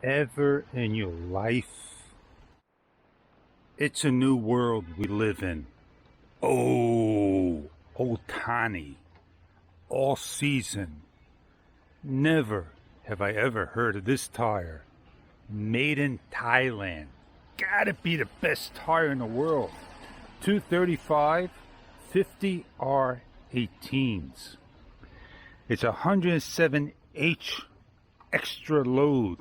ever in your life? It's a new world we live in. Oh, Otani, all season. Never have I ever heard of this tire. Made in Thailand. Gotta be the best tire in the world. 235, 50 R18s. It's 107H extra load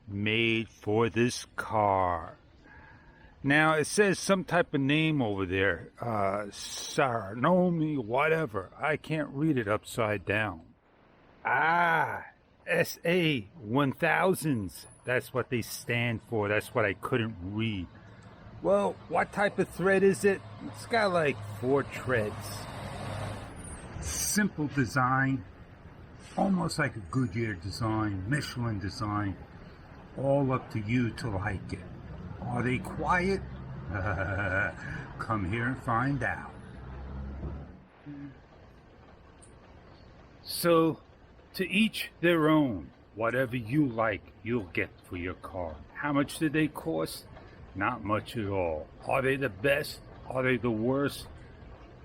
made for this car. Now it says some type of name over there, Sarnomi, whatever. I can't read it upside down. SA 1000s. That's what they stand for. That's what I couldn't read. Well, what type of thread is it? It's got like 4 treads. Simple design, almost like a Goodyear design, Michelin design. All up to you to like it. Are they quiet? Come here and find out. So, to each their own. Whatever you like, you'll get for your car. How much do they cost? Not much at all. Are they the best? Are they the worst?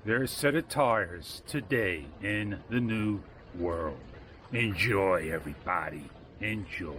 They're a set of tires today in the new world. Enjoy, everybody. Enjoy.